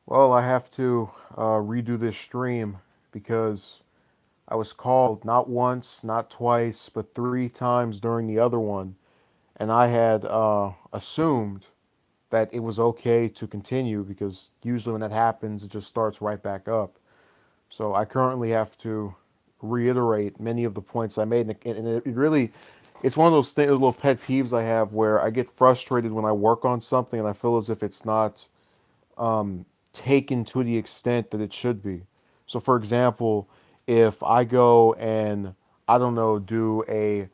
Well, I have to redo this stream because I was called not once, not twice, but three times during the other one, and I had assumed that it was okay to continue because usually when that happens, it just starts right back up. So I currently have to reiterate many of the points I made, and it really, it's one of those things, little pet peeves I have where I get frustrated when I work on something and I feel as if it's not taken to the extent that it should be. So, for example, if I go and I don't know, do a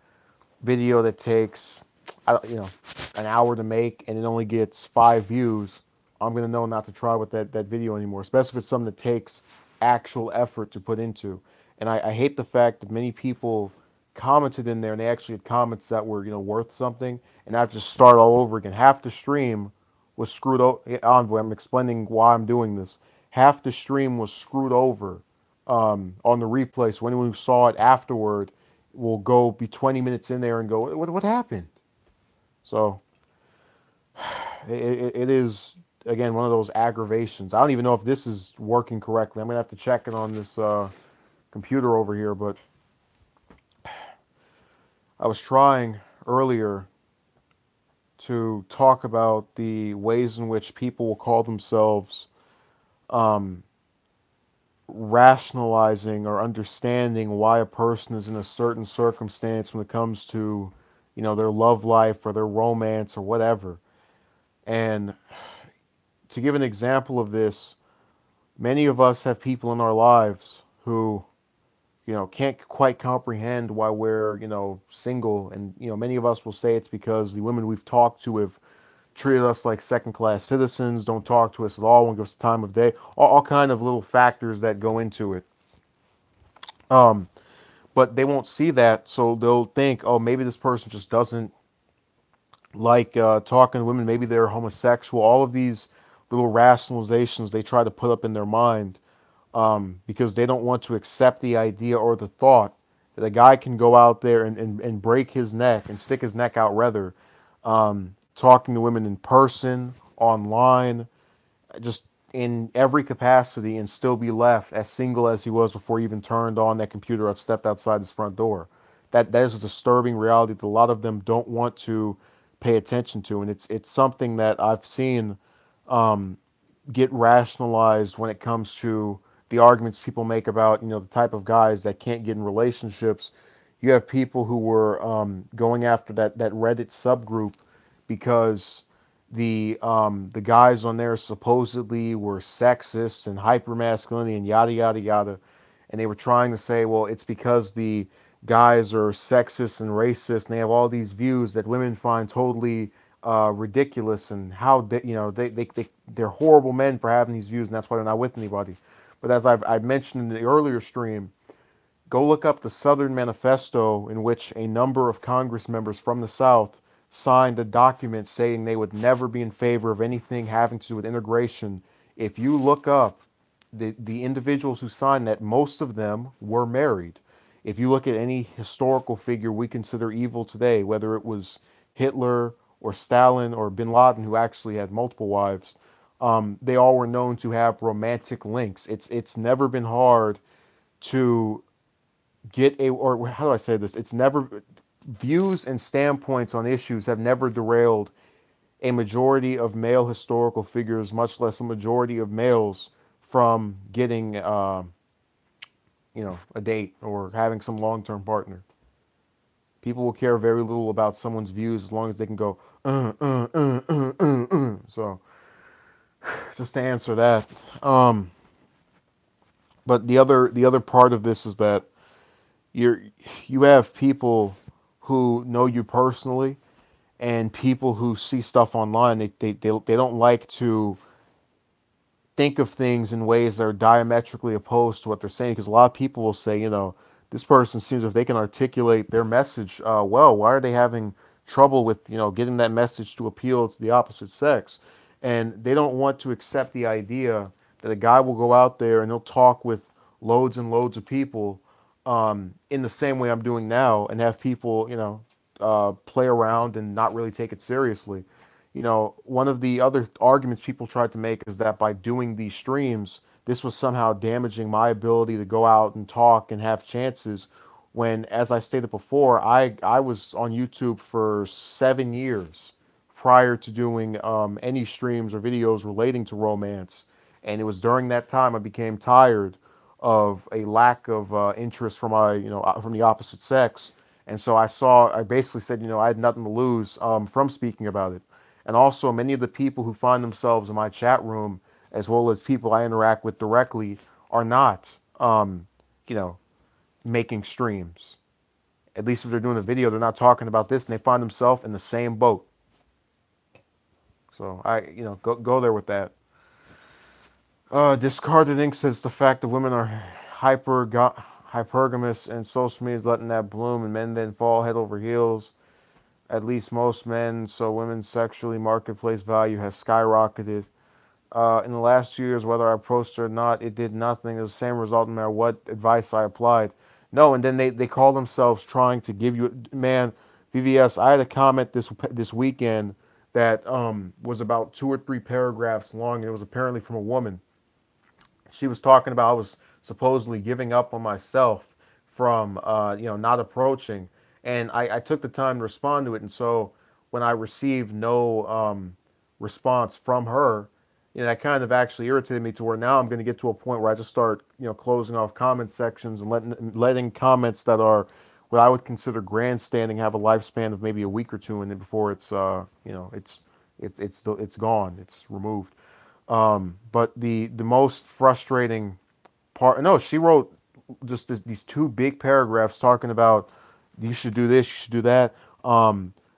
video that takes, an hour to make and it only gets 5 views, I'm gonna know not to try with that video anymore. Especially if it's something that takes actual effort to put into. And I hate the fact that many people commented in there and they actually had comments that were worth something, and I have to start all over again. Half the stream was screwed over. Envoy, I'm explaining why I'm doing this. Half the stream was screwed over on the replay. So anyone who saw it afterward will go be 20 minutes in there and go, what happened? So it is again one of those aggravations. I don't even know if this is working correctly. I'm gonna have to check it on this computer over here. But I was trying earlier to talk about the ways in which people will call themselves rationalizing or understanding why a person is in a certain circumstance when it comes to, their love life or their romance or whatever. And to give an example of this, many of us have people in our lives who, can't quite comprehend why we're, single. And, many of us will say it's because the women we've talked to have treated us like second class citizens, don't talk to us at all, won't give us the time of day, all kind of little factors that go into it. But they won't see that, so they'll think, oh, maybe this person just doesn't like talking to women. Maybe they're homosexual. All of these little rationalizations they try to put up in their mind because they don't want to accept the idea or the thought that a guy can go out there and break his neck and stick his neck out, rather, talking to women in person, online, just in every capacity, and still be left as single as he was before he even turned on that computer or stepped outside his front door. That is a disturbing reality that a lot of them don't want to pay attention to, and it's something that I've seen get rationalized when it comes to the arguments people make about the type of guys that can't get in relationships. You have people who were going after that Reddit subgroup because the guys on there supposedly were sexist and hyper masculinity and yada yada yada, and they were trying to say, well, it's because the guys are sexist and racist and they have all these views that women find totally ridiculous, and how they're horrible men for having these views, and that's why they're not with anybody. But as I've mentioned in the earlier stream, go look up the Southern Manifesto, in which a number of Congress members from the South signed a document saying they would never be in favor of anything having to do with integration. If you look up the individuals who signed that, most of them were married. If you look at any historical figure we consider evil today, whether it was Hitler or Stalin or Bin Laden, who actually had multiple wives, they all were known to have romantic links. It's never been hard to get a, or how do I say this? It's never, views and standpoints on issues have never derailed a majority of male historical figures, much less a majority of males, from getting a date or having some long-term partner. People will care very little about someone's views as long as they can go so just to answer that. But the other part of this is that you're you have people who know you personally and people who see stuff online. They don't like to think of things in ways that are diametrically opposed to what they're saying, because a lot of people will say, this person seems, if they can articulate their message well, why are they having trouble with getting that message to appeal to the opposite sex? And they don't want to accept the idea that a guy will go out there and he'll talk with loads and loads of people in the same way I'm doing now, and have people play around and not really take it seriously. one of the other arguments people tried to make is that by doing these streams, this was somehow damaging my ability to go out and talk and have chances. When, as I stated before, I was on YouTube for 7 years prior to doing any streams or videos relating to romance, and it was during that time I became tired of a lack of interest from from the opposite sex, and so I basically said, I had nothing to lose from speaking about it. And also, many of the people who find themselves in my chat room, as well as people I interact with directly, are not, you know, making streams. At least if they're doing a video, they're not talking about this, and they find themselves in the same boat. So go there with that. Discarded Ink says the fact that women are hypergamous and social media is letting that bloom, and men then fall head over heels. At least most men, so women's sexually marketplace value has skyrocketed. In the last 2 years, whether I posted or not, it did nothing. It was the same result no matter what advice I applied. No, and then they call themselves trying to give you, man, VVS. I had a comment this weekend that was about 2 or 3 paragraphs long, and it was apparently from a woman. She was talking about I was supposedly giving up on myself from not approaching, and I took the time to respond to it. And so when I received no response from her, that kind of actually irritated me to where now I'm going to get to a point where I just start closing off comment sections and letting comments that are what I would consider grandstanding have a lifespan of maybe a week or two, and then before it's gone, it's removed. But the most frustrating part, no, she wrote just these 2 big paragraphs talking about you should do this, you should do that.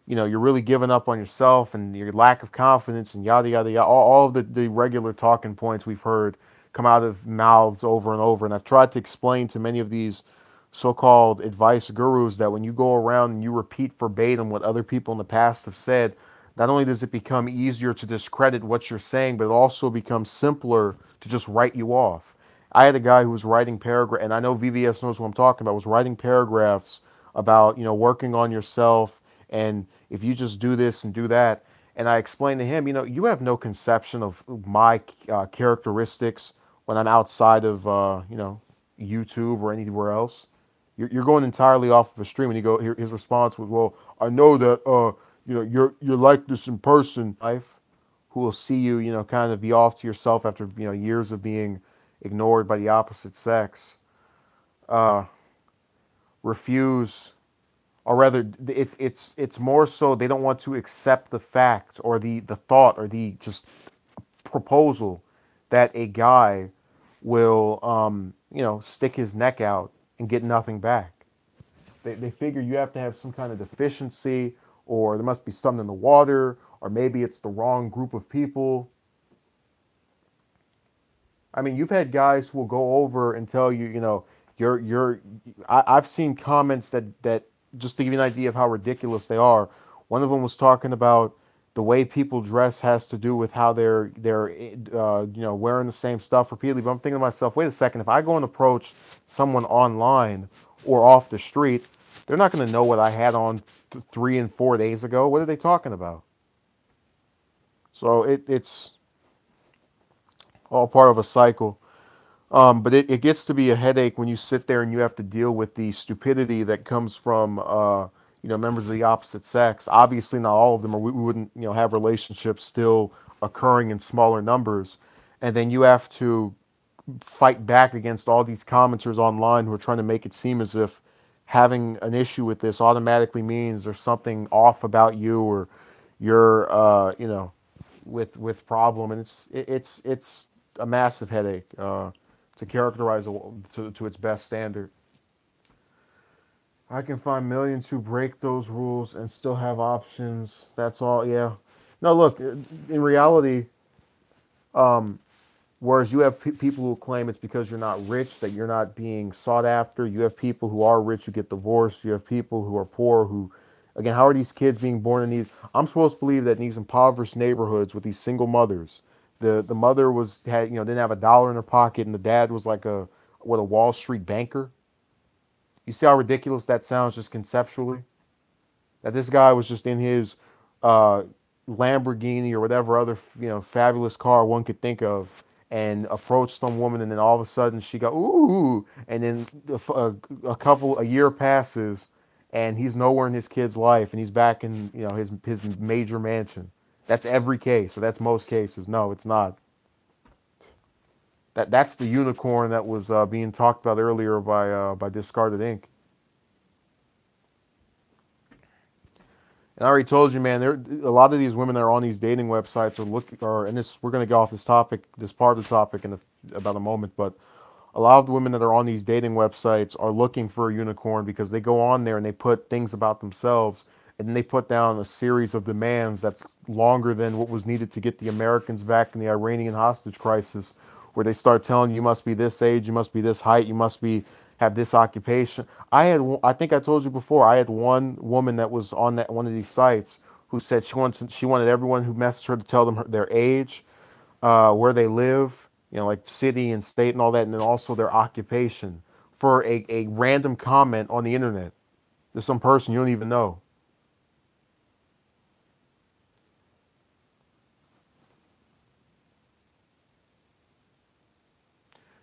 You're really giving up on yourself and your lack of confidence and yada yada yada. All of the regular talking points we've heard come out of mouths over and over. And I've tried to explain to many of these so-called advice gurus that when you go around and you repeat verbatim what other people in the past have said, not only does it become easier to discredit what you're saying, but it also becomes simpler to just write you off. I had a guy who was writing paragraphs, and I know VVS knows what I'm talking about, was writing paragraphs about, working on yourself, and if you just do this and do that. And I explained to him, you have no conception of my characteristics when I'm outside of, YouTube or anywhere else. You're going entirely off of a stream. And his response was, well, I know that, you're like this in person. Life, who will see you, kind of be off to yourself after, years of being ignored by the opposite sex. Refuse, or rather, it's more so they don't want to accept the fact or the thought or the just proposal that a guy will, stick his neck out and get nothing back. They figure you have to have some kind of deficiency, or there must be something in the water, or maybe it's the wrong group of people. I mean, you've had guys who will go over and tell you, you're. I've seen comments that just to give you an idea of how ridiculous they are. One of them was talking about the way people dress has to do with how they're wearing the same stuff repeatedly. But I'm thinking to myself, wait a second, if I go and approach someone online or off the street, they're not going to know what I had on 3 and 4 days ago. What are they talking about? So it's all part of a cycle. But it gets to be a headache when you sit there and you have to deal with the stupidity that comes from members of the opposite sex. Obviously, not all of them, or we wouldn't have relationships still occurring in smaller numbers. And then you have to fight back against all these commenters online who are trying to make it seem as if having an issue with this automatically means there's something off about you, or you're with problem. And it's a massive headache to characterize it to its best standard. I can find millions who break those rules and still have options. That's all. Yeah. No, look. In reality, whereas you have people who claim it's because you're not rich that you're not being sought after. You have people who are rich who get divorced. You have people who are poor who, again, how are these kids being born in these? I'm supposed to believe that in these impoverished neighborhoods with these single mothers, the mother had didn't have a dollar in her pocket, and the dad was like a Wall Street banker. You see how ridiculous that sounds just conceptually? That this guy was just in his Lamborghini or whatever other fabulous car one could think of, and approach some woman, and then all of a sudden she go ooh, and then a year passes, and he's nowhere in his kid's life, and he's back in his major mansion. That's every case, or that's most cases. No, it's not. That's the unicorn that was being talked about earlier by Discarded Ink. And I already told you, man. There a lot of these women that are on these dating websites are looking, or and this we're gonna get off this topic, this part of the topic in about a moment. But a lot of the women that are on these dating websites are looking for a unicorn because they go on there and they put things about themselves, and then they put down a series of demands that's longer than what was needed to get the Americans back in the Iranian hostage crisis, where they start telling you must be this age, you must be this height, you must be have this occupation. I think I told you before, I had one woman that was on that one of these sites who said she wanted everyone who messaged her to tell them their age, where they live, like city and state and all that, and then also their occupation for a random comment on the internet. There's some person you don't even know.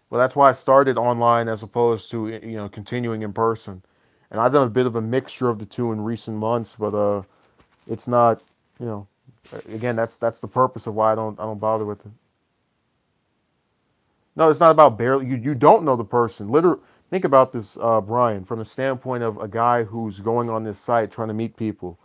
Well, that's why I started online as opposed to continuing in person, and I've done a bit of a mixture of the two in recent months, but it's not, you know, again, that's the purpose of why I don't bother with it. No, it's not about barely. You don't know the person. Literally, think about this, Brian, from the standpoint of a guy who's going on this site trying to meet people.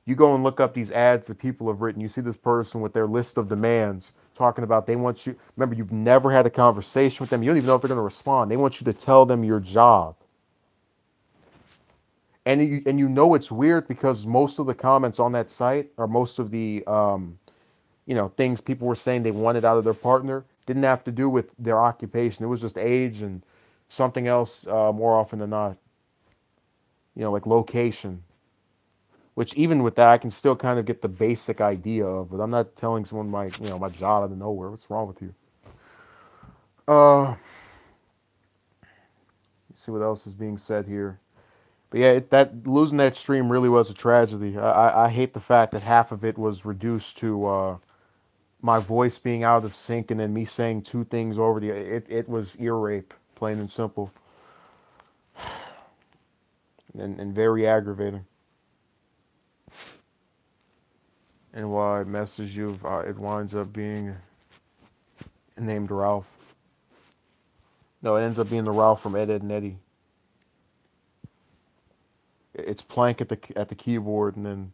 You go and look up these ads that people have written. You see this person with their list of demands talking about they want you. Remember, you've never had a conversation with them. You don't even know if they're going to respond. They want you to tell them your job, and you know it's weird because most of the comments on that site, or most of the things people were saying they wanted out of their partner, didn't have to do with their occupation. It was just age and something else, more often than not, like location. Which even with that, I can still kind of get the basic idea of, but I'm not telling someone my job out of nowhere. What's wrong with you? Let's see what else is being said here. But yeah, that losing that stream really was a tragedy. I hate the fact that half of it was reduced to my voice being out of sync and then me saying two things over the. It was ear rape, plain and simple, and very aggravating. And why I message you, it winds up being named Ralph. No, it ends up being the Ralph from Ed, Ed and Eddie. It's Plank at the keyboard, and then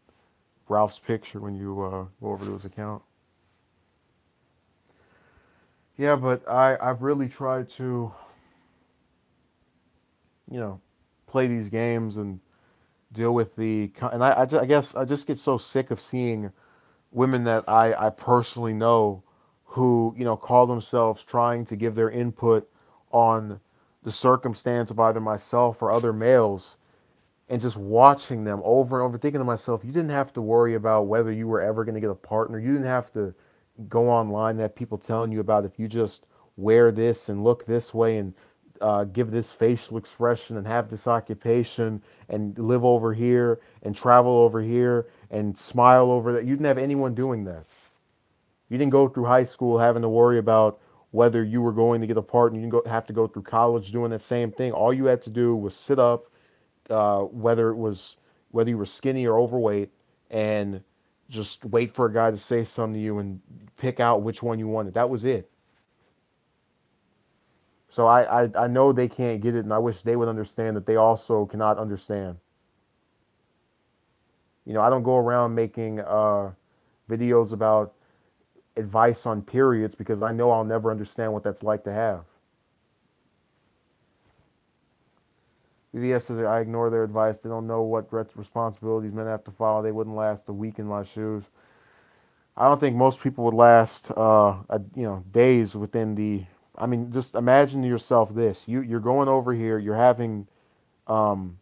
Ralph's picture when you go over to his account. Yeah, but I've really tried to you know play these games and deal with and I guess I just get so sick of seeing women that I personally know who call themselves trying to give their input on the circumstance of either myself or other males, and just watching them over and over, thinking to myself, you didn't have to worry about whether you were ever going to get a partner. You didn't have to go online and have people telling you about if you just wear this and look this way and give this facial expression and have this occupation and live over here and travel over here and smile over that. You didn't have anyone doing that. You didn't go through high school having to worry about whether you were going to get a partner. You didn't have to go through college doing that same thing. All you had to do was sit up, whether you were skinny or overweight, and just wait for a guy to say something to you and pick out which one you wanted. That was it. So I know they can't get it, and I wish they would understand that they also cannot understand. I don't go around making videos about advice on periods because I know I'll never understand what that's like to have. VVS says I ignore their advice. They don't know what responsibilities men have to follow. They wouldn't last a week in my shoes. I don't think most people would last, days within the. I mean, just imagine to yourself this: you're going over here, you're having um,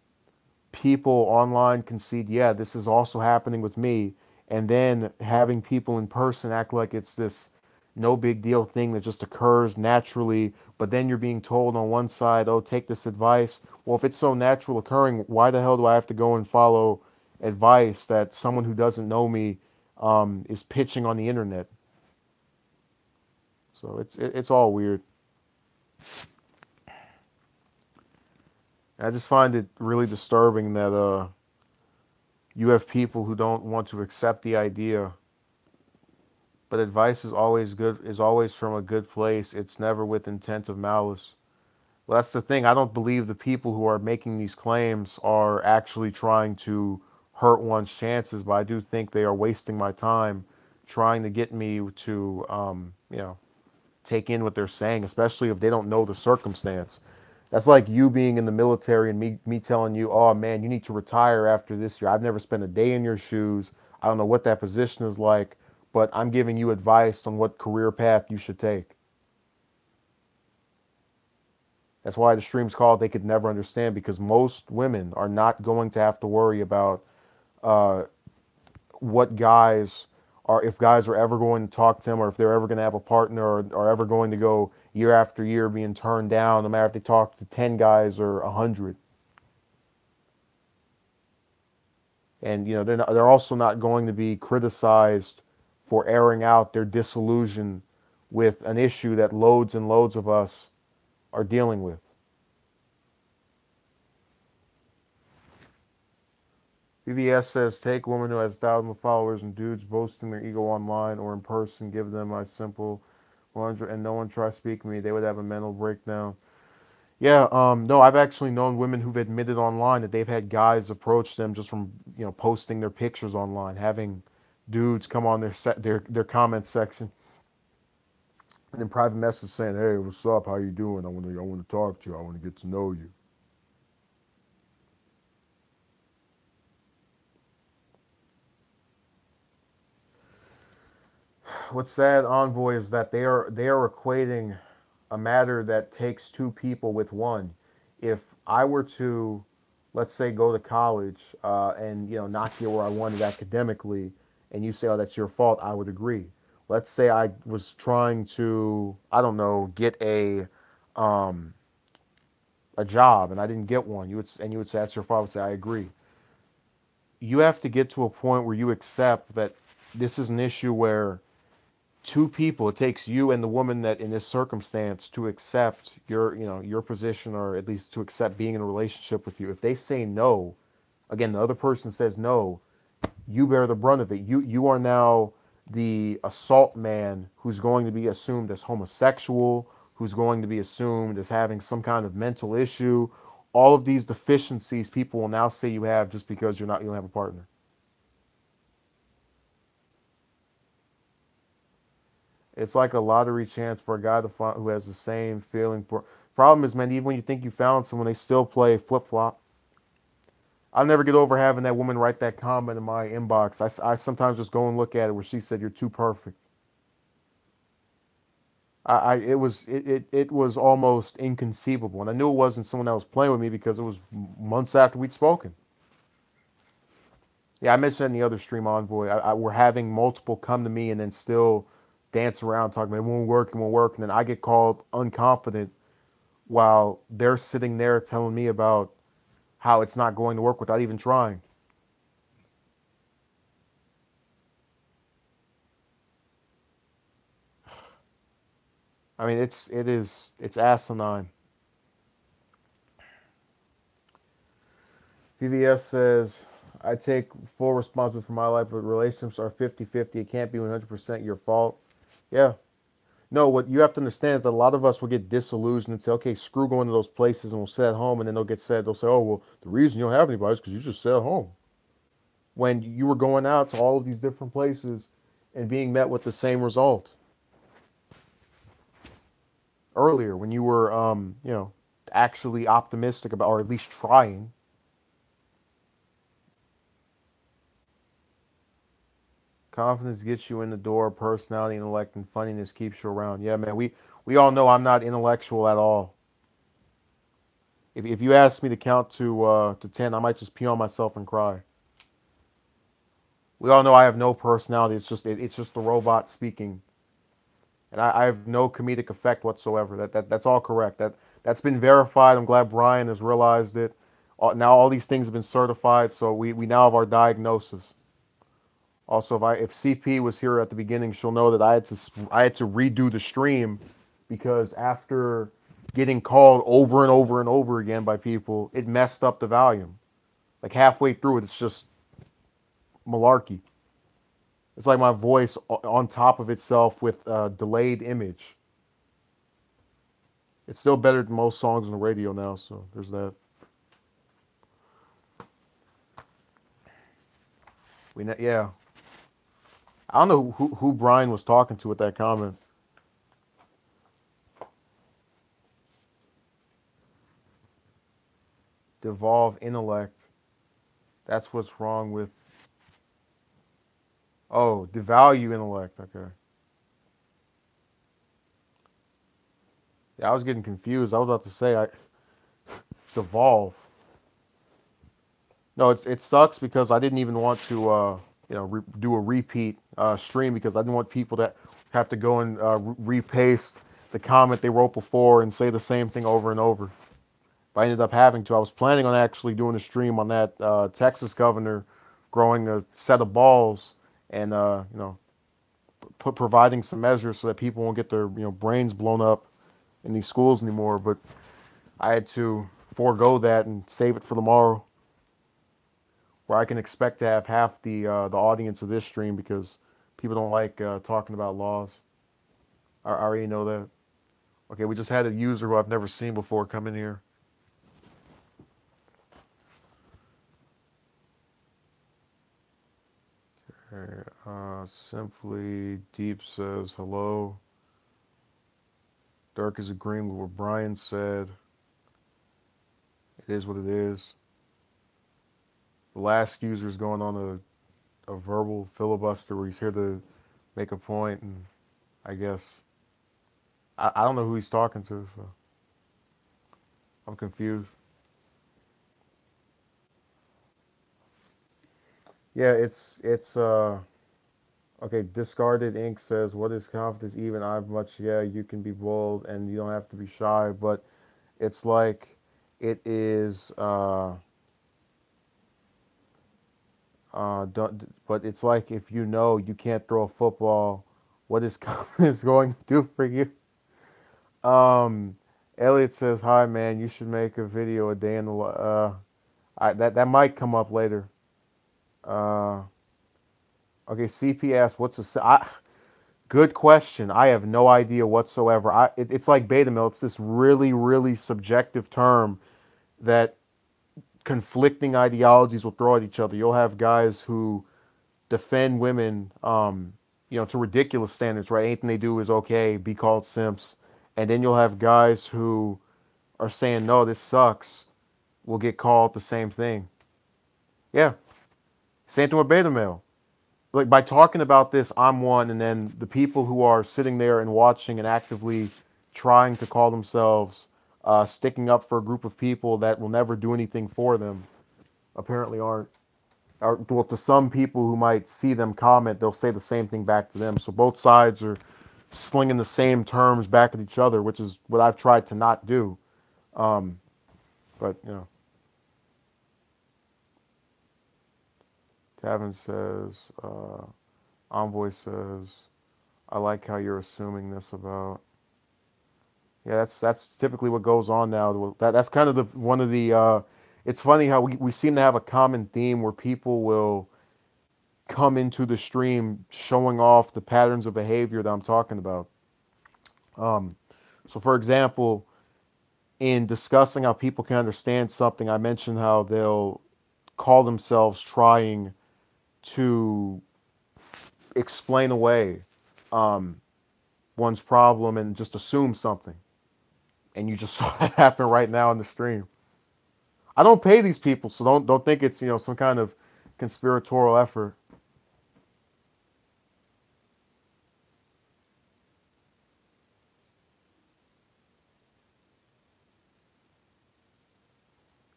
people online concede, yeah, this is also happening with me, and then having people in person act like it's this no big deal thing that just occurs naturally. But then you're being told on one side, oh, take this advice. Well, if it's so natural occurring, why the hell do I have to go and follow advice that someone who doesn't know me is pitching on the internet. So it's all weird. I just find it really disturbing that you have people who don't want to accept the idea, but advice is always good, is always from a good place. It's never with intent of malice. Well, that's the thing. I don't believe the people who are making these claims are actually trying to hurt one's chances, but I do think they are wasting my time trying to get me to, take in what they're saying, especially if they don't know the circumstance. That's like you being in the military and me telling you, oh man, you need to retire after this year. I've never spent a day in your shoes. I don't know what that position is like, but I'm giving you advice on what career path you should take. That's why the stream's called They Could Never Understand, because most women are not going to have to worry about uh, what guys are, if guys are ever going to talk to them, or if they're ever going to have a partner, or are ever going to go year after year being turned down, no matter if they talk to 10 guys or 100. And, they're also not going to be criticized for airing out their disillusion with an issue that loads and loads of us are dealing with. BBS says, take a woman who has thousands of followers and dudes boasting their ego online or in person, give them my simple 100, and no one try to speak to me, they would have a mental breakdown. Yeah, no, I've actually known women who've admitted online that they've had guys approach them just from, posting their pictures online, having dudes come on their comment section and then private message saying, "Hey, what's up? How you doing? I want to talk to you. I want to get to know you." What's sad, Envoy, is that they are equating a matter that takes two people with one. If I were to, let's say, go to college and not get where I wanted academically, and you say, "Oh, that's your fault," I would agree. Let's say I was trying to, I don't know, get um, a job and I didn't get one. You would say that's your fault. I would say I agree. You have to get to a point where you accept that this is an issue where two people, it takes you and the woman that in this circumstance to accept your position, or at least to accept being in a relationship with you. If they say no, again, the other person says no, you bear the brunt of it. You are now the assault man who's going to be assumed as homosexual, who's going to be assumed as having some kind of mental issue. All of these deficiencies people will now say you have just because you don't have a partner. It's like a lottery chance for a guy to find who has the same feeling for. Problem is, man, even when you think you found someone, they still play flip flop. I'll never get over having that woman write that comment in my inbox. I sometimes just go and look at it where she said, "You're too perfect." It was almost inconceivable, and I knew it wasn't someone that was playing with me because it was months after we'd spoken. Yeah, I mentioned that in the other stream, Envoy. We're having multiple come to me and then still dance around talking about it won't work, it won't work, and then I get called unconfident while they're sitting there telling me about how it's not going to work without even trying. I mean, it's asinine. PVS says, I take full responsibility for my life, but relationships are 50-50. It can't be 100% your fault. Yeah. No, what you have to understand is that a lot of us will get disillusioned and say, okay, screw going to those places, and we'll sit at home. And then they'll say, oh, well, the reason you don't have anybody is because you just sit at home. When you were going out to all of these different places and being met with the same result earlier, when you were, actually optimistic about, or at least trying. Confidence gets you in the door. Personality, intellect, and funniness keeps you around. Yeah, man. We all know I'm not intellectual at all. If you ask me to count to 10, I might just pee on myself and cry. We all know I have no personality. It's just the robot speaking, and I have no comedic effect whatsoever. That's all correct. That's been verified. I'm glad Brian has realized it. Now all these things have been certified, so we now have our diagnosis. Also, if CP was here at the beginning, she'll know that I had to redo the stream because after getting called over and over and over again by people, it messed up the volume. Like halfway through it, it's just malarkey. It's like my voice on top of itself with a delayed image. It's still better than most songs on the radio now, so there's that. Yeah. I don't know who Brian was talking to with that comment. Devolve intellect. That's what's wrong with. Oh, devalue intellect. Okay. Yeah, I was getting confused. I was about to say I devolve. No, it sucks because I didn't even want to do a repeat stream because I didn't want people that have to go and repaste the comment they wrote before and say the same thing over and over. But I ended up having to. I was planning on actually doing a stream on that Texas governor growing a set of balls and providing some measures so that people won't get their brains blown up in these schools anymore. But I had to forego that and save it for tomorrow, where I can expect to have half the audience of this stream because people don't like talking about laws. I already know that. Okay, we just had a user who I've never seen before come in here. Okay, Simply Deep says hello. Dark is agreeing with what Brian said. It is what it is. The last user is going on a verbal filibuster where he's here to make a point, and I guess I don't know who he's talking to, so I'm confused. Yeah, it's okay. Discarded Ink says, "What is confidence? Even I've much. Yeah, you can be bold and you don't have to be shy, but it's like it is. But it's like if you know you can't throw a football, what is confidence going to do for you?" Um, Elliot says, "Hi, man. You should make a video a day in the. That might come up later. Uh, okay. CP asks, "What's good question. I have no idea whatsoever. It's like beta male. It's this really, really subjective term that conflicting ideologies will throw at each other. You'll have guys who defend women, to ridiculous standards, right? Anything they do is okay, be called simps. And then you'll have guys who are saying, no, this sucks, will get called the same thing. Yeah. Same thing with beta male. Like by talking about this, I'm one, and then the people who are sitting there and watching and actively trying to call themselves sticking up for a group of people that will never do anything for them apparently aren't. Or, well, to some people who might see them comment, they'll say the same thing back to them. So both sides are slinging the same terms back at each other, which is what I've tried to not do. Um, but Tavin says, Envoy says, I like how you're assuming this about. Yeah, that's typically what goes on now. That's kind of the one of the. It's funny how we seem to have a common theme where people will come into the stream showing off the patterns of behavior that I'm talking about. Um, so, for example, in discussing how people can understand something, I mentioned how they'll call themselves trying to explain away um, one's problem and just assume something. And you just saw that happen right now in the stream. I don't pay these people, so don't think it's some kind of conspiratorial effort.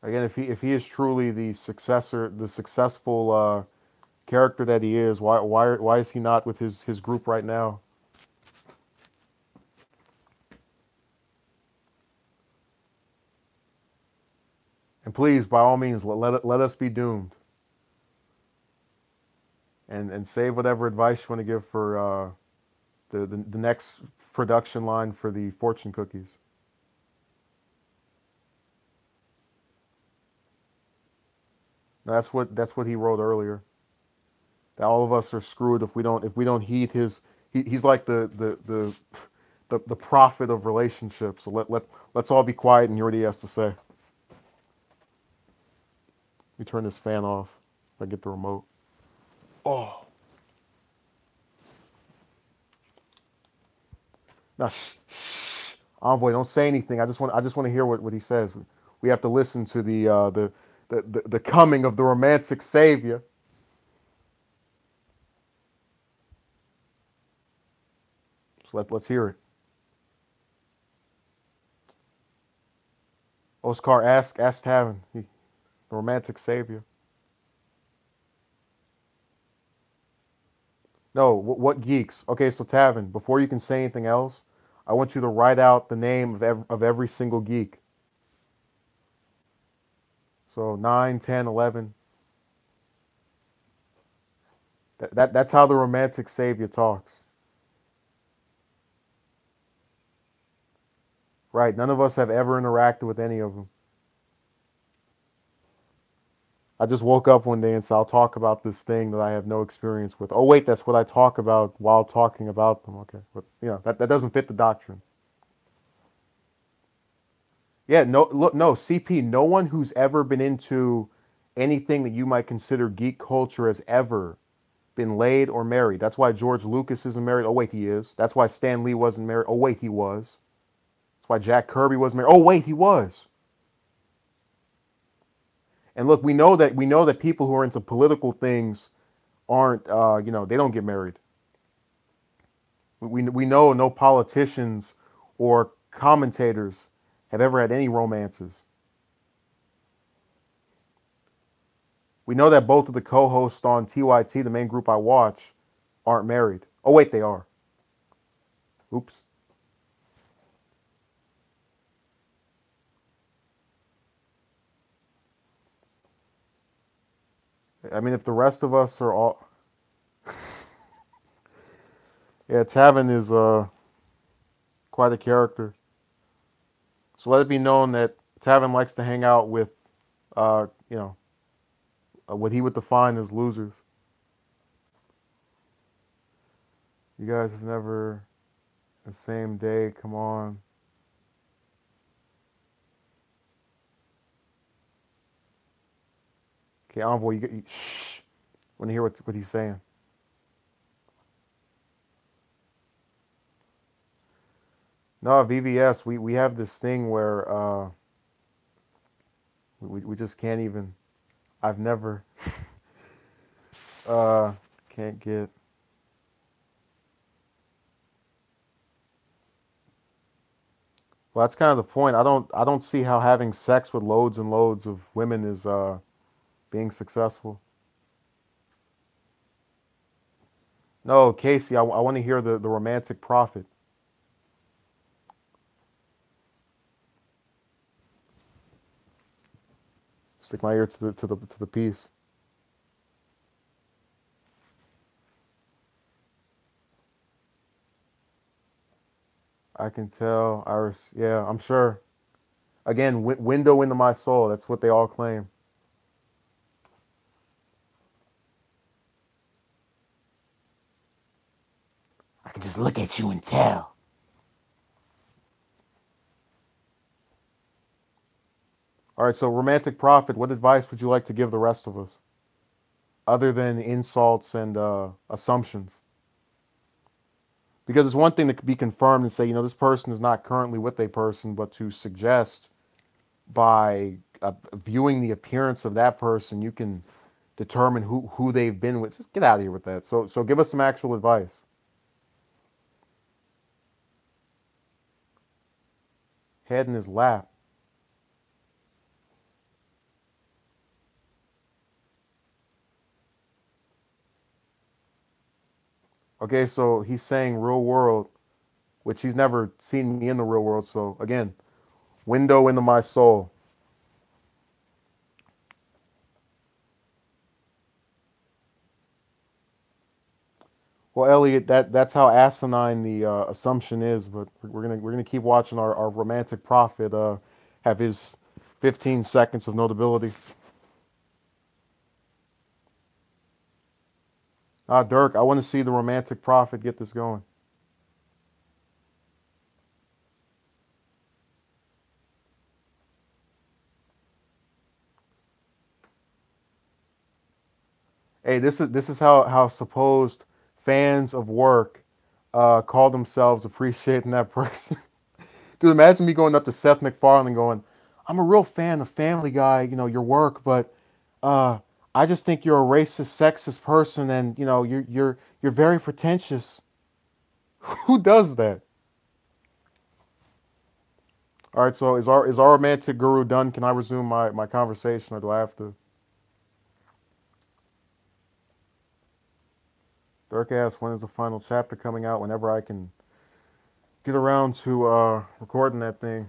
Again, if he is truly the successor, the successful character that he is, why is he not with his group right now? And please, by all means, let us be doomed. and save whatever advice you want to give for the next production line for the fortune cookies. That's what he wrote earlier. That all of us are screwed if we don't heed his. He's like the prophet of relationships. So let's all be quiet and hear what he has to say. Let me turn this fan off. If I get the remote. Oh, now shh. Envoy, don't say anything. I just want to hear what he says. We have to listen to the coming of the romantic savior. So let's hear it. Oscar, ask Tavin, the romantic savior. No, what geeks? Okay, so Tavin, before you can say anything else, I want you to write out the name of every single geek. So 9, 10, 11. That's how the romantic savior talks. Right? None of us have ever interacted with any of them. I just woke up one day and said, I'll talk about this thing that I have no experience with. Oh, wait, that's what I talk about while talking about them. Okay. But, that doesn't fit the doctrine. Yeah, no, look, no, CP, no one who's ever been into anything that you might consider geek culture has ever been laid or married. That's why George Lucas isn't married. Oh, wait, he is. That's why Stan Lee wasn't married. Oh, wait, he was. That's why Jack Kirby wasn't married. Oh, wait, he was. And look, we know that people who are into political things aren't, they don't get married. We know no politicians or commentators have ever had any romances. We know that both of the co-hosts on TYT, the main group I watch, aren't married. Oh wait, they are. Oops. I mean, if the rest of us are all, yeah, Tavin is quite a character. So let it be known that Tavin likes to hang out with, uh, you know, what he would define as losers. You guys have never the same day. Come on. Okay, Envoy, shh. Want to hear what he's saying? No, VVS. We have this thing where we just can't even. I've never uh can't get. Well, that's kind of the point. I don't see how having sex with loads and loads of women is being successful. No, Casey, I want to hear the romantic prophet. Stick my ear to the piece. I can tell, Iris. Yeah, I'm sure. Again, window into my soul. That's what they all claim. I can just look at you and tell. All right, so romantic prophet, what advice would you like to give the rest of us, other than insults and assumptions? Because it's one thing to be confirmed and say, this person is not currently with a person, but to suggest by viewing the appearance of that person, you can determine who they've been with. Just get out of here with that. So give us some actual advice. Head in his lap. Okay, so he's saying real world, which he's never seen me in the real world. So again, window into my soul. Well, Elliot, that's how asinine the assumption is. But we're gonna keep watching our romantic prophet have his 15 seconds of notability. Dirk, I want to see the romantic prophet get this going. Hey, this is how supposed fans of work call themselves appreciating that person. Dude, imagine me going up to Seth MacFarlane going, "I'm a real fan of Family Guy, your work, but uh, I just think you're a racist, sexist person, and you're very pretentious." Who does that? All right, so is our romantic guru done? Can I resume my conversation, or do I have to? Dirk asks, when is the final chapter coming out? Whenever I can get around to recording that thing.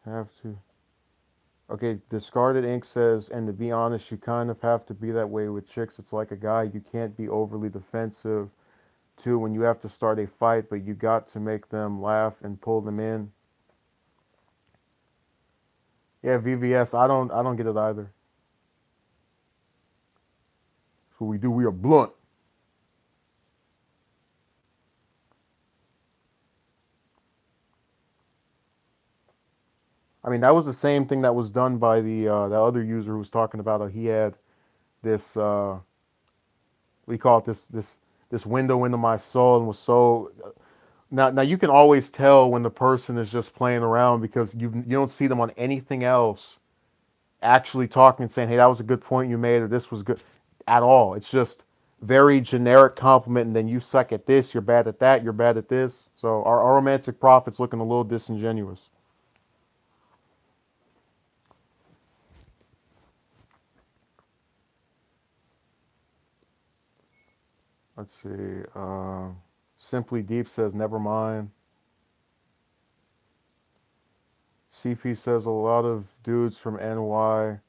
Have to. Okay, Discarded Ink says, and to be honest, you kind of have to be that way with chicks. It's like a guy, you can't be overly defensive too when you have to start a fight, but you got to make them laugh and pull them in. Yeah, VVS, I don't get it either. So we do, we are blunt. I mean, that was the same thing that was done by the other user who was talking about how he had this we call it this window into my soul and was so now you can always tell when the person is just playing around because you don't see them on anything else actually talking and saying, "Hey, that was a good point you made," or "This was good," at all. It's just very generic compliment, and then you suck at this, you're bad at that, you're bad at this. So our romantic prophet's looking a little disingenuous. Let's see. Simply Deep says, "Never mind." CP says a lot of dudes from NY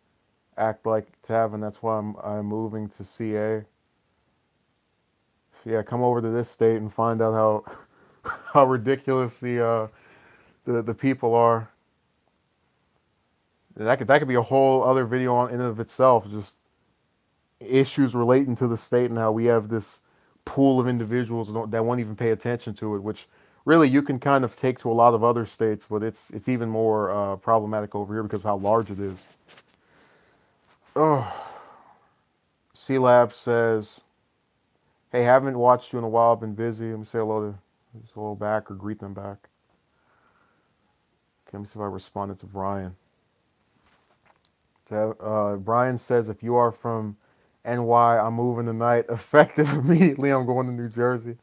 act like Tavin. That's why I'm moving to CA. Yeah, come over to this state and find out how ridiculous the people are. That could be a whole other video on in and of itself. Just issues relating to the state and how we have this pool of individuals that won't even pay attention to it, which really you can kind of take to a lot of other states, but it's even more problematic over here because of how large it is. Oh, C Lab says, "Hey, haven't watched you in a while. Been busy. Let me say hello to just hello back or greet them back." Okay, let me see if I responded to Brian. Brian says, "If you are from NY, I'm moving tonight. Effective immediately. I'm going to New Jersey."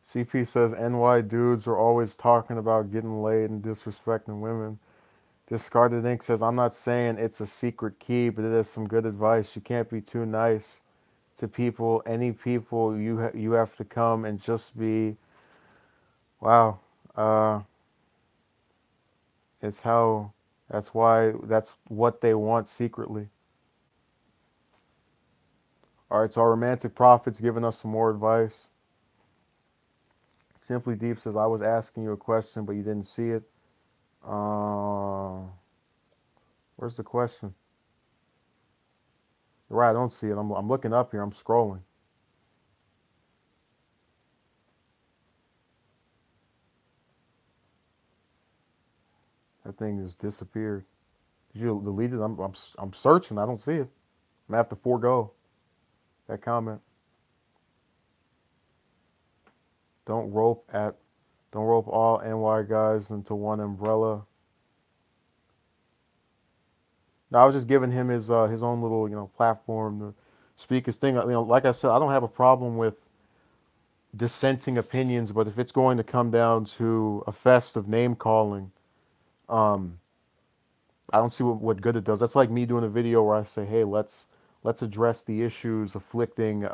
CP says, "NY dudes are always talking about getting laid and disrespecting women." Discarded Ink says, "I'm not saying it's a secret key, but it is some good advice. You can't be too nice to people. Any people you have to come and just be wow. Uh, it's how that's what they want secretly." All right, so our romantic prophet's giving us some more advice. Simply Deep says, "I was asking you a question, but you didn't see it." Uh, where's the question? You're right, I don't see it. I'm looking up here. I'm scrolling. That thing just disappeared. Did you delete it? I'm searching. I don't see it. I'm gonna have to forego that comment. Don't rope at don't rope all NY guys into one umbrella. No, I was just giving him his own little platform to speak his thing. Like I said, I don't have a problem with dissenting opinions, but if it's going to come down to a fest of name calling, um, I don't see what good it does. That's like me doing a video where I say, "Hey, let's address the issues afflicting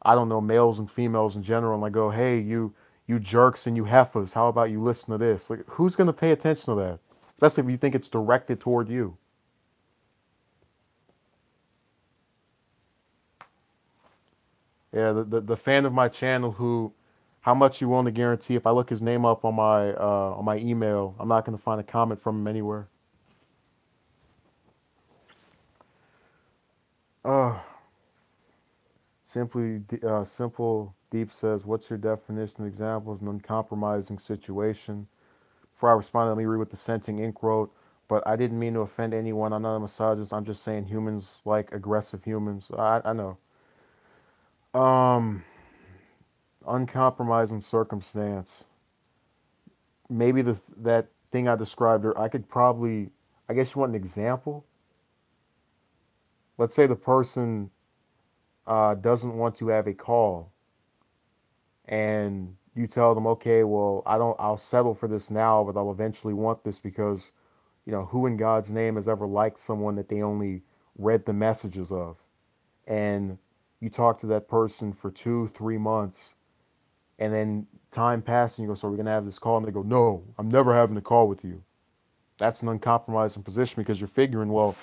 I don't know males and females in general," and I go, "Hey, you jerks and you heifers, how about you listen to this?" Like, who's gonna pay attention to that? Especially if you think it's directed toward you. Yeah, the fan of my channel who, how much you willing to guarantee if I look his name up on my email, I'm not gonna find a comment from him anywhere. Uh, simple deep says, "What's your definition of examples an uncompromising situation?" Before I responded, let me read what the Scenting Ink wrote. But I didn't mean to offend anyone. I'm not a misogynist. I'm just saying humans like aggressive humans. I know. Um, Uncompromising circumstance. Maybe that thing I described, or I could probably. I guess you want an example. Let's say the person doesn't want to have a call, and you tell them, okay, well, I don't. I'll settle for this now, but I'll eventually want this because who in God's name has ever liked someone that they only read the messages of? And you talk to that person for 2, 3 months, and then time passes, and you go, so we're gonna have this call, and they go, no, I'm never having a call with you. That's an uncompromising position because you're figuring, well,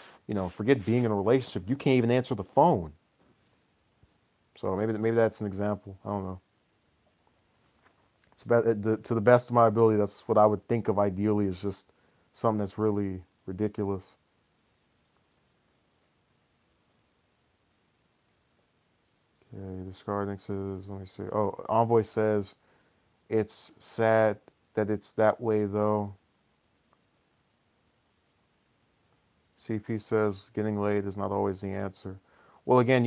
forget being in a relationship, you can't even answer the phone. So maybe that's an example. I don't know. It's about, to the best of my ability, that's what I would think of ideally is just something that's really ridiculous. Okay, discarding says, let me see. Oh, Envoy says, it's sad that it's that way though. CP says getting laid is not always the answer. Well, again,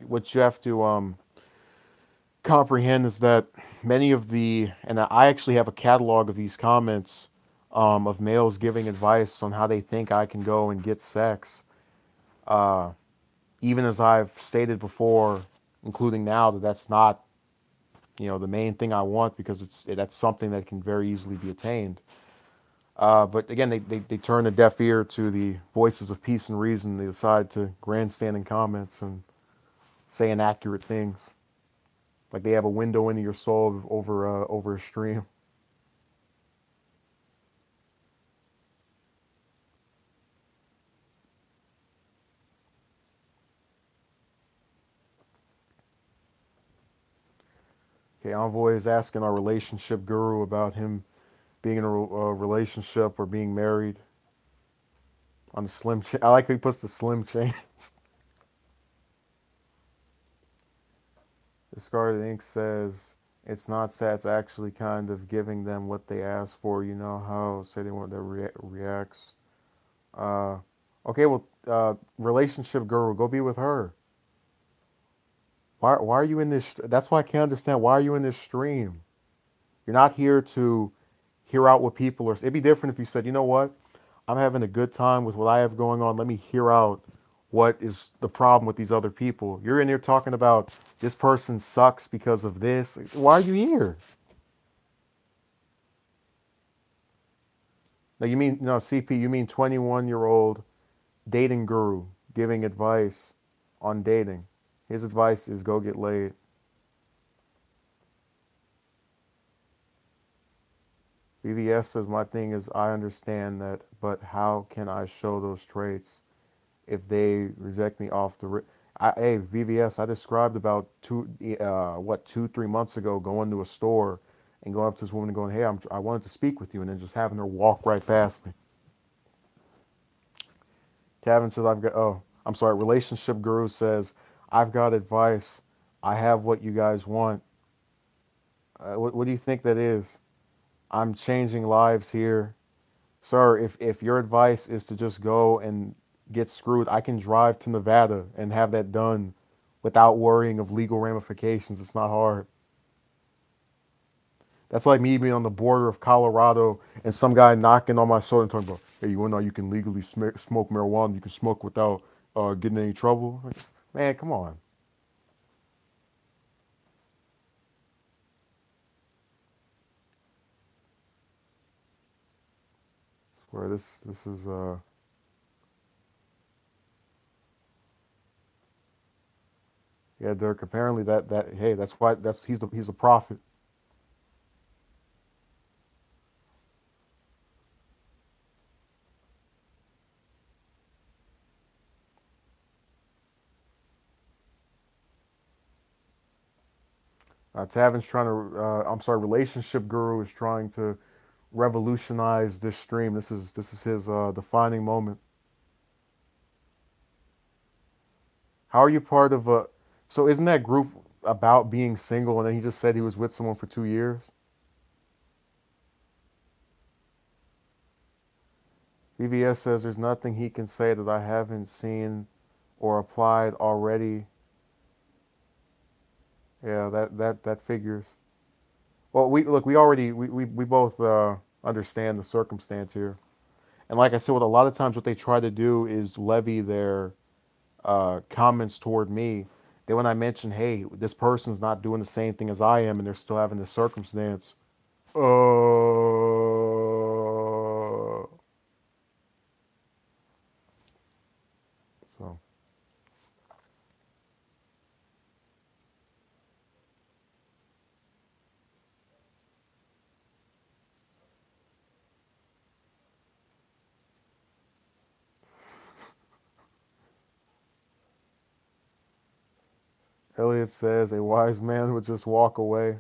what you have to comprehend is that many of and I actually have a catalog of these comments of males giving advice on how they think I can go and get sex. Uh, Even as I've stated before, including now, that that's not, the main thing I want because that's something that can very easily be attained. But again, they turn a deaf ear to the voices of peace and reason. They decide to grandstand in comments and say inaccurate things, like they have a window into your soul over a stream. Okay, Envoy is asking our relationship guru about him being in a relationship or being married on the slim chain. I like how he puts the slim chains. Discarded Ink says it's not sad. It's actually kind of giving them what they asked for. You know how say they want their reacts. Uh, okay, well, relationship guru, go be with her. Why are you in this? That's why I can't understand. Why are you in this stream? You're not here to hear out what people are. It'd be different if you said, you know what, I'm having a good time with what I have going on. Let me hear out what is the problem with these other people. You're in here talking about this person sucks because of this. Why are you here? No, you mean no CP? You mean 21-year-old dating guru giving advice on dating? His advice is go get laid. BVS says my thing is I understand that, but how can I show those traits if they reject me off the hey, VVS, I described about 2, 3 months ago going to a store and going up to this woman and going, hey, I wanted to speak with you, and then just having her walk right past me. Tavin says, I'm sorry, Relationship Guru says, I've got advice. I have what you guys want. What do you think that is? I'm changing lives here. Sir, if your advice is to just go and get screwed, I can drive to Nevada and have that done without worrying of legal ramifications. It's not hard. That's like me being on the border of Colorado and some guy knocking on my shoulder and talking about, hey, you know you can legally smoke marijuana. You can smoke without getting in any trouble. Like, man, come on. Where this is yeah, Dirk. Apparently that hey, that's why he's a prophet. Tavin's trying to. I'm sorry. Relationship Guru is trying to revolutionize this stream. This is his defining moment. How are you part of a? So isn't that group about being single? And then he just said he was with someone for 2 years. VVS says there's nothing he can say that I haven't seen or applied already. Yeah, that figures. Well, we look. We already we both understand the circumstance here. And like I said, what a lot of times what they try to do is levy their comments toward me. Then when I mention, hey, this person's not doing the same thing as I am, and they're still having this circumstance. So Elliot says a wise man would just walk away.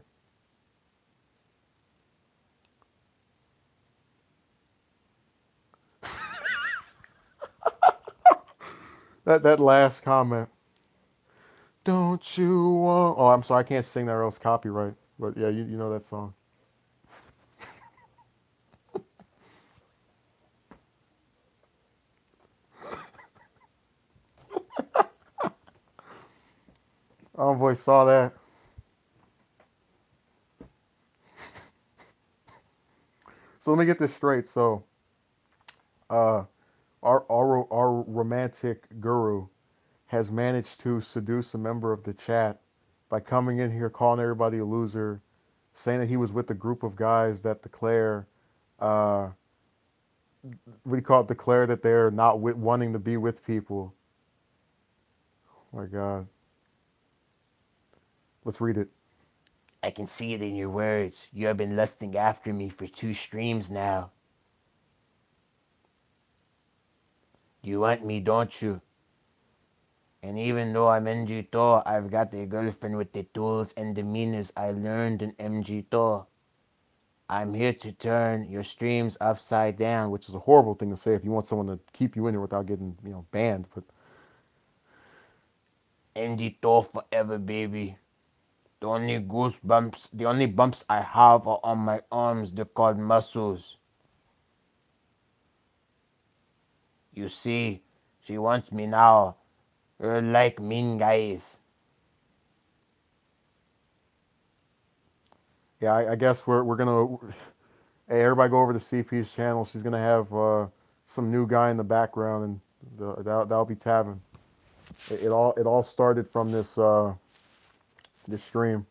That last comment. Don't you want? Oh, I'm sorry, I can't sing that or else copyright. But yeah, you know that song. Envoy saw that. So let me get this straight. So, uh, our romantic guru has managed to seduce a member of the chat by coming in here, calling everybody a loser, saying that he was with a group of guys that declare, uh, what do you call it? Declare that they're not wanting to be with people. Oh my God, let's read it. I can see it in your words. You have been lusting after me for 2 streams now. You want me, don't you? And even though I'm MG2, I've got a girlfriend with the tools and demeanors I learned in MG2. I'm here to turn your streams upside down. Which is a horrible thing to say if you want someone to keep you in there without getting banned. But MG2 forever, baby. The only bumps I have are on my arms. They're called muscles. You see, she wants me now. You're like mean guys. yeah, I guess we're gonna. Hey, everybody, go over to CP's channel. She's gonna have some new guy in the background, and that'll be Tavin. It all started from this stream.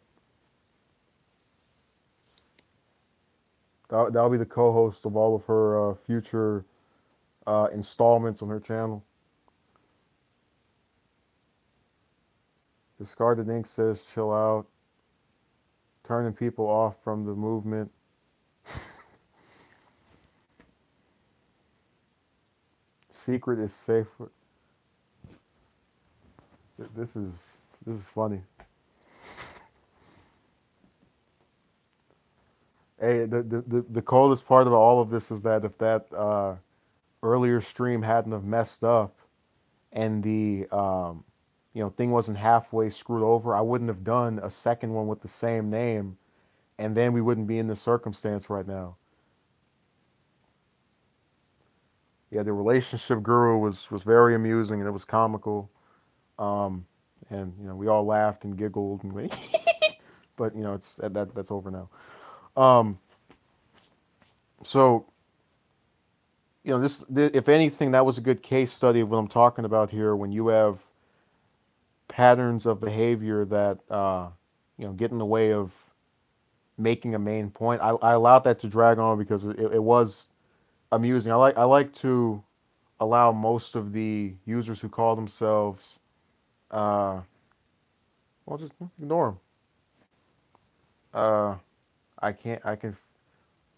That'll be the co-host of all of her future installments on her channel. Discarded Ink says, "Chill out, turning people off from the movement." Secret is safe. This is this is funny. Hey, the coldest part about all of this is that if that earlier stream hadn't have messed up and the thing wasn't halfway screwed over, I wouldn't have done a second one with the same name, and then we wouldn't be in this circumstance right now. Yeah, the relationship guru was very amusing and it was comical, um, and we all laughed and giggled and but it's that's over now. Um, so if anything, that was a good case study of what I'm talking about here. When you have patterns of behavior that get in the way of making a main point. I allowed that to drag on because it was amusing. I like to allow most of the users who call themselves well, just ignore them. I can't. I can.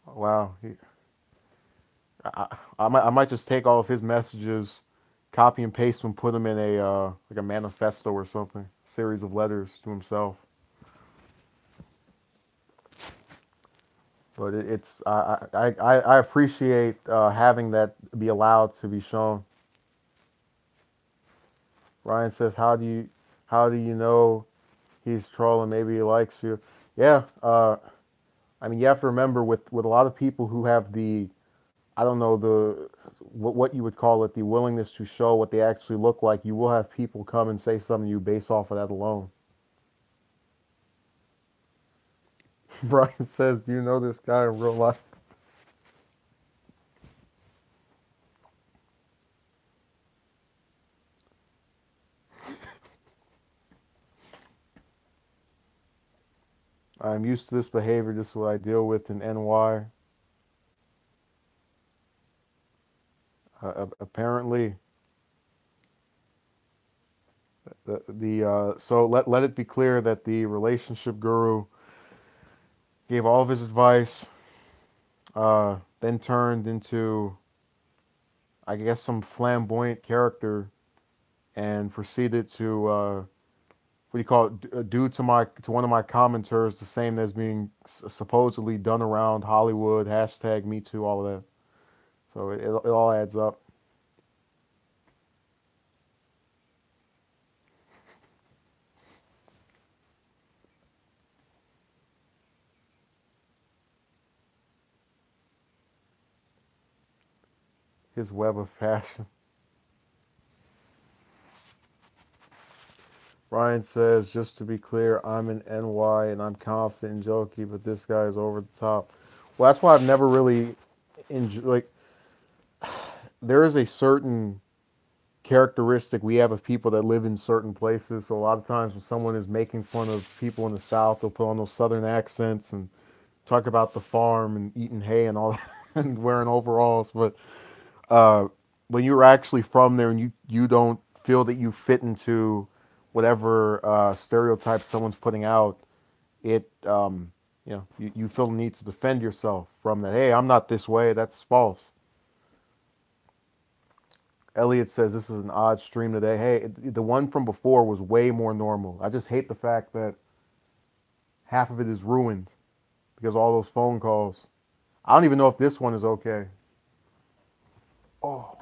Wow. I might just take all of his messages, copy and paste them, put them in a like a manifesto or something, series of letters to himself. But it's I appreciate having that be allowed to be shown. Ryan says, how do you know he's trolling? Maybe he likes you. Yeah. I mean, you have to remember with a lot of people who have the I don't know the what you would call it, the willingness to show what they actually look like. You will have people come and say something to you based off of that alone. Brian says, "Do you know this guy in real life?" I'm used to this behavior. This is what I deal with in NY. Apparently, so let it be clear that the relationship guru gave all of his advice, then turned into, I guess, some flamboyant character and proceeded to what do you call it? Do to one of my commenters the same as being supposedly done around Hollywood. Hashtag Me Too. All of that. So it all adds up. His web of fashion. Ryan says, just to be clear, I'm in NY and I'm confident and jokey, but this guy is over the top. Well, that's why I've never really enjoyed. Like, there is a certain characteristic we have of people that live in certain places. So a lot of times when someone is making fun of people in the South, they'll put on those Southern accents and talk about the farm and eating hay and all that and wearing overalls. But uh, when you're actually from there and you don't feel that you fit into whatever stereotype someone's putting out, it you feel the need to defend yourself from that. Hey, I'm not this way. That's false. Elliot says this is an odd stream today. Hey, the one from before was way more normal. I just hate the fact that half of it is ruined because all those phone calls. I don't even know if this one is okay. Oh,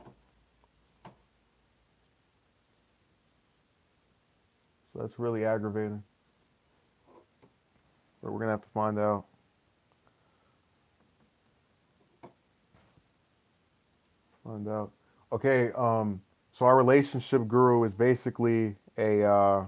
so that's really aggravating. But we're gonna have to find out. Find out. Okay. So our relationship guru is basically a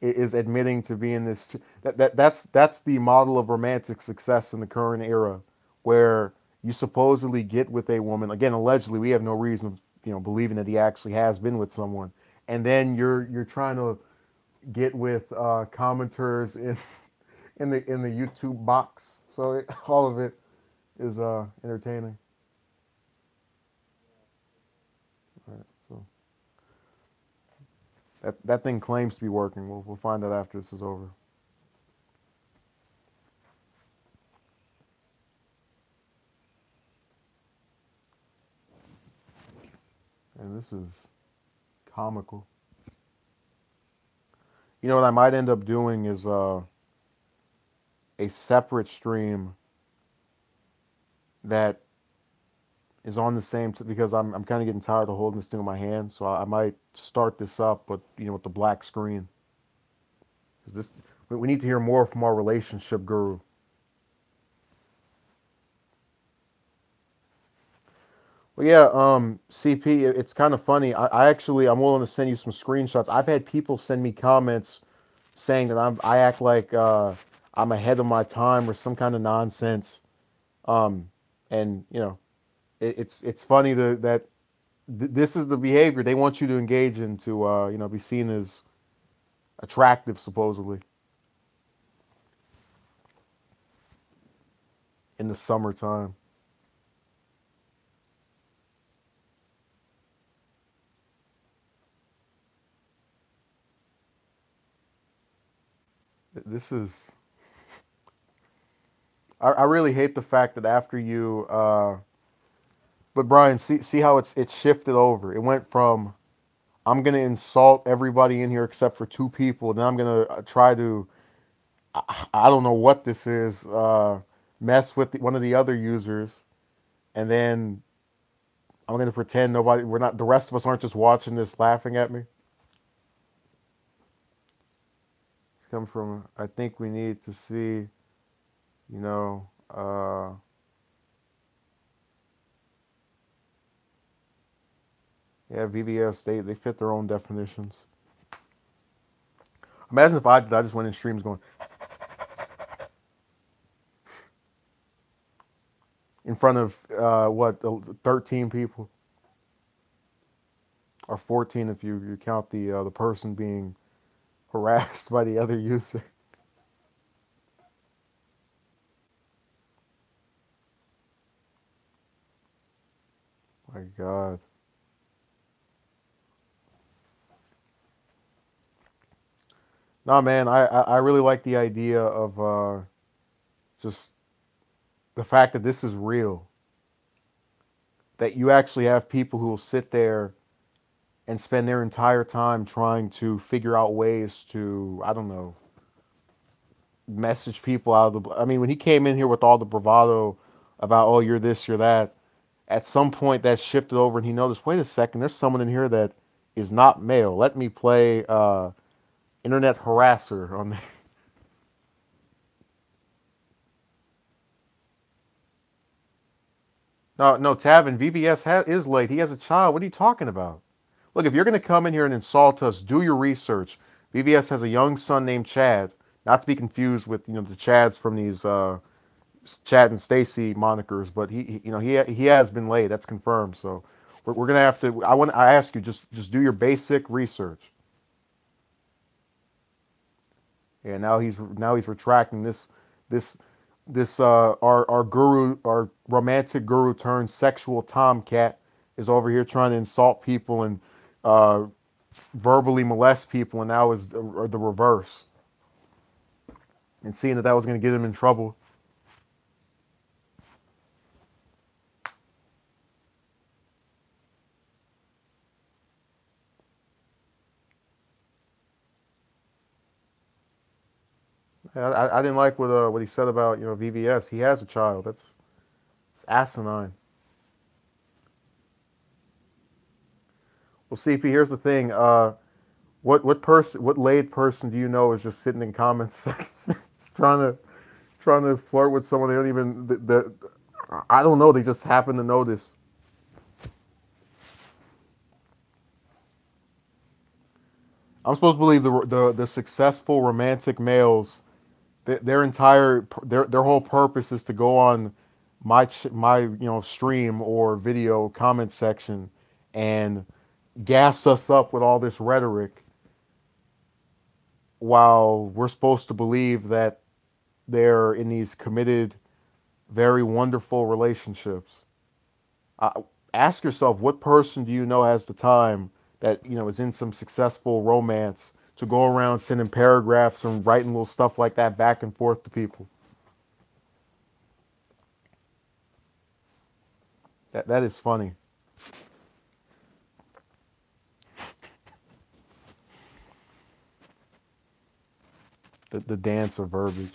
is admitting to being this. That's the model of romantic success in the current era, where you supposedly get with a woman. Again, allegedly, we have no reason of believing that he actually has been with someone, and then you're trying to get with commenters in the YouTube box. So all of it is entertaining. All right, so that thing claims to be working. We'll find out after this is over. And this is comical. You know what I might end up doing is a separate stream that is on the same because I'm kind of getting tired of holding this thing in my hand. So I might start this up, but with the black screen. 'Cause this we need to hear more from our relationship guru. Well, yeah, CP, it's kind of funny. I actually I'm willing to send you some screenshots. I've had people send me comments saying that I act like I'm ahead of my time or some kind of nonsense. Um, and it's funny that this is the behavior they want you to engage in to be seen as attractive supposedly in the summertime. This is I really hate the fact that after you but Brian, see how it's shifted over. It went from I'm gonna insult everybody in here except for two people, then I'm gonna try to I don't know what this is. Mess with one of the other users, and then I'm gonna pretend nobody. We're not. The rest of us aren't just watching this, laughing at me. Come from. I think we need to see. You know. Yeah, VBS. They fit their own definitions. Imagine if I just went in streams going in front of what 13 people or 14 if you count the person being harassed by the other user. My God. No, man, I really like the idea of just the fact that this is real. That you actually have people who will sit there and spend their entire time trying to figure out ways to, I don't know, message people out of the. I mean, when he came in here with all the bravado about, oh, you're this, you're that, at some point that shifted over and he noticed, wait a second, there's someone in here that is not male. Let me play internet harasser on the. No, no, Tavin, is late. He has a child. What are you talking about? Look, if you're going to come in here and insult us, do your research. VVS has a young son named Chad, not to be confused with the Chads from these Chad and Stacy monikers, but he has been late. That's confirmed. So we're gonna have to. I ask you just do your basic research. Yeah, now he's retracting this our guru, our romantic guru turned sexual tomcat is over here trying to insult people and uh, verbally molest people, and now is the reverse. And seeing that was going to get him in trouble. I didn't like what he said about VVS. He has a child. That's it's asinine. Well, CP, here's the thing. What laid person do you know is just sitting in comments section trying to trying to flirt with someone they don't even I don't know. They just happen to notice. I'm supposed to believe the successful romantic males, their whole purpose is to go on my stream or video comment section and gas us up with all this rhetoric while we're supposed to believe that they're in these committed, very wonderful relationships. Uh, Ask yourself, what person do you know has the time that is in some successful romance to go around sending paragraphs and writing little stuff like that back and forth to people? That is funny. The dance of verbiage.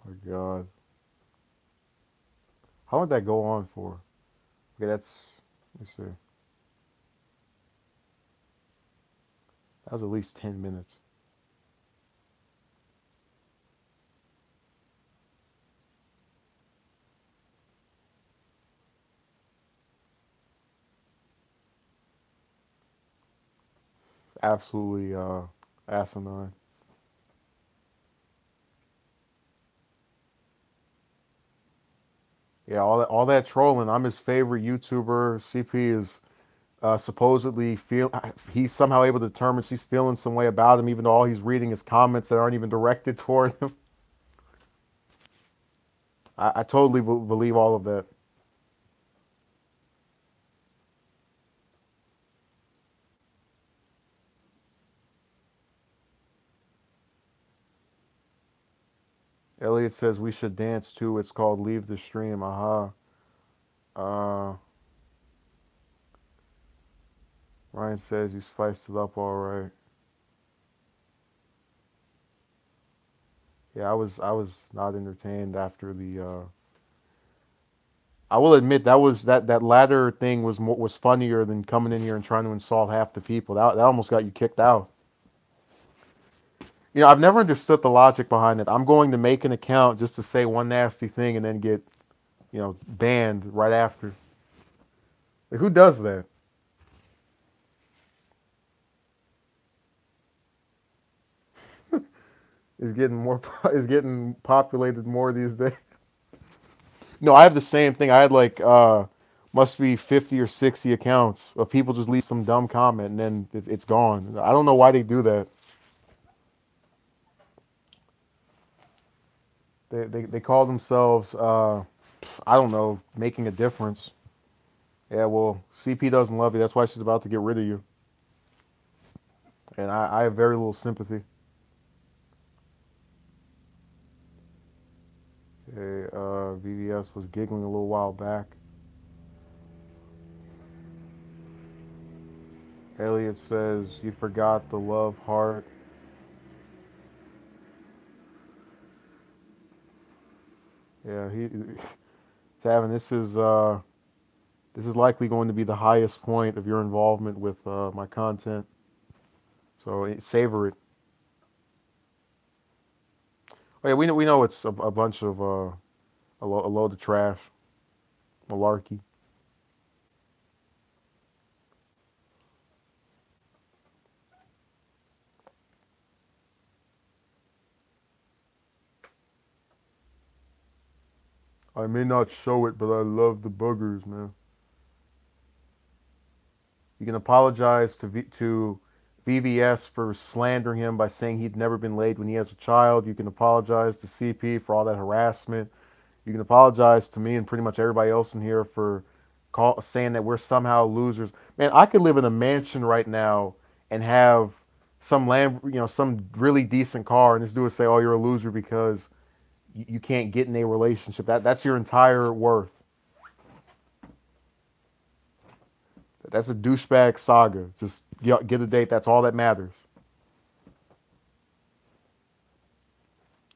Oh my God, how would that go on for? Okay, let me see. That was at least 10 minutes. Absolutely asinine. Yeah, all that trolling. I'm his favorite YouTuber. CP is supposedly he's somehow able to determine she's feeling some way about him, even though all he's reading is comments that aren't even directed toward him. I totally believe all of that. Elliot says we should dance too. It's called Leave the Stream. Aha. Uh, Ryan says you spiced it up all right. Yeah, I was not entertained after the. I will admit that latter thing was funnier than coming in here and trying to insult half the people. That almost got you kicked out. I've never understood the logic behind it. I'm going to make an account just to say one nasty thing and then get banned right after. Like, who does that? Is getting more is getting populated more these days. No, I have the same thing. I had like must be 50 or 60 accounts of people just leave some dumb comment and then it's gone. I don't know why they do that. They call themselves I don't know, making a difference. Yeah, well, CP doesn't love you. That's why she's about to get rid of you. And I have very little sympathy. Okay, VVS was giggling a little while back. Elliot says, you forgot the love heart. Yeah, Tavin, this is likely going to be the highest point of your involvement with my content. So savor it. Oh yeah, we know it's a bunch of a load of trash, malarkey. I may not show it, but I love the boogers, man. You can apologize to VVS for slandering him by saying he'd never been laid when he has a child. You can apologize to CP for all that harassment. You can apologize to me and pretty much everybody else in here for saying that we're somehow losers. Man, I could live in a mansion right now and have some really decent car, and this dude would say, "Oh, you're a loser because you can't get in a relationship." That's your entire worth. That's a douchebag saga. Just get a date. That's all that matters.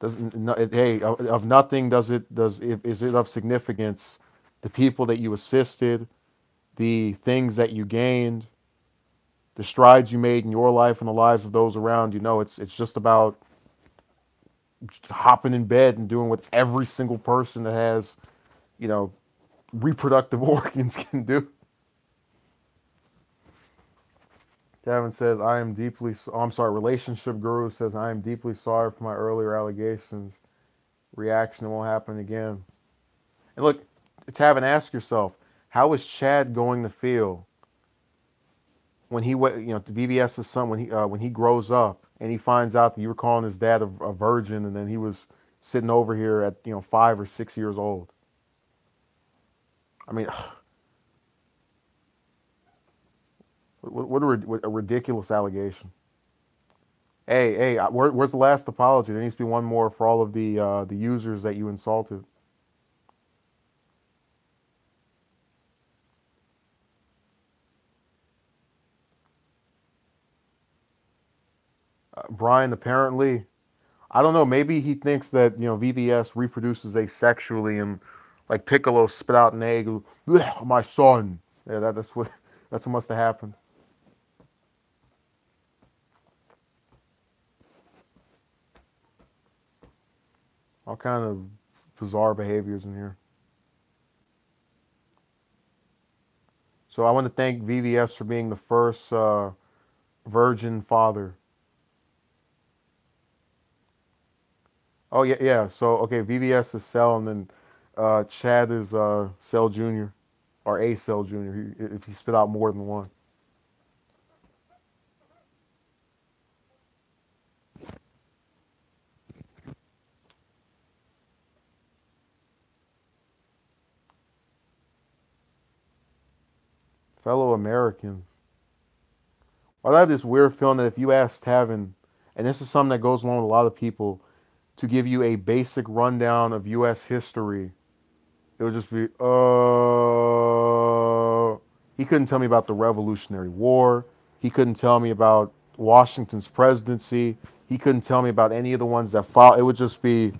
Doesn't no, hey of nothing is it of significance? The people that you assisted, the things that you gained, the strides you made in your life and the lives of those around you. Know it's just about hopping in bed and doing what every single person that has you know reproductive organs can do. Gavin says, I am deeply, oh, I'm sorry, Relationship Guru says, I am deeply sorry for my earlier allegations. Reaction won't happen again. And look, Tavin, ask yourself, how is Chad going to feel when VVS's son, when he grows up and he finds out that you were calling his dad a virgin and then he was sitting over here at, 5 or 6 years old? I mean, what a ridiculous allegation. Hey, where's the last apology? There needs to be one more for all of the users that you insulted. Brian, apparently, I don't know. Maybe he thinks that VVS reproduces asexually, and like Piccolo spit out an egg. My son. Yeah, that's what must have happened. All kind of bizarre behaviors in here. So I want to thank VVS for being the first virgin father. Oh yeah, yeah. So okay, VVS is Cell, and then Chad is Cell Junior, or A Cell Junior. If he spit out more than one. Fellow Americans. I have this weird feeling that if you asked Tavin, and this is something that goes along with a lot of people, to give you a basic rundown of U.S. history, it would just be. He couldn't tell me about the Revolutionary War. He couldn't tell me about Washington's presidency. He couldn't tell me about any of the ones that followed. It would just be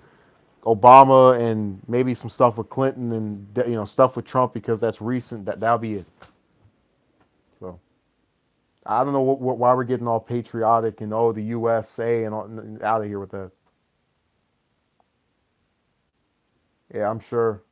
Obama and maybe some stuff with Clinton and stuff with Trump because that's recent. That'll be it. So I don't know why we're getting all patriotic and the USA and all, out of here with that. Yeah, I'm sure.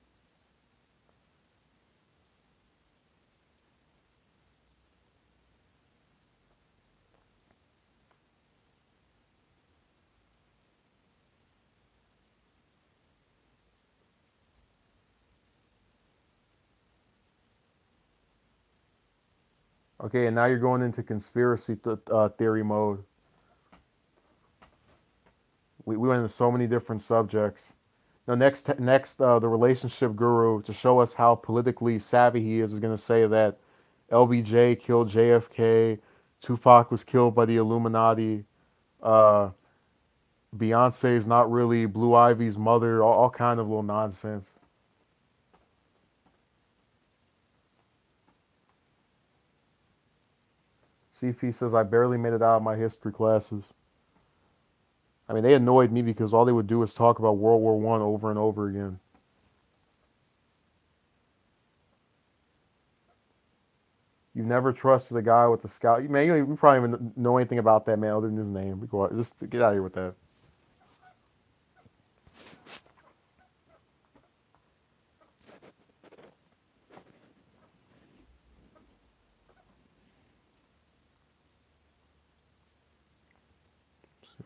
Okay, and now you're going into conspiracy theory mode. We went into so many different subjects. Now, next, the relationship guru to show us how politically savvy he is going to say that LBJ killed JFK, Tupac was killed by the Illuminati, uh, Beyonce is not really Blue Ivy's mother, all kind of little nonsense. CP says I barely made it out of my history classes. I mean, they annoyed me because all they would do is talk about World War One over and over again. You never trusted a guy with the scout. Man, you probably even know anything about that man other than his name. We go out, just get out of here with that.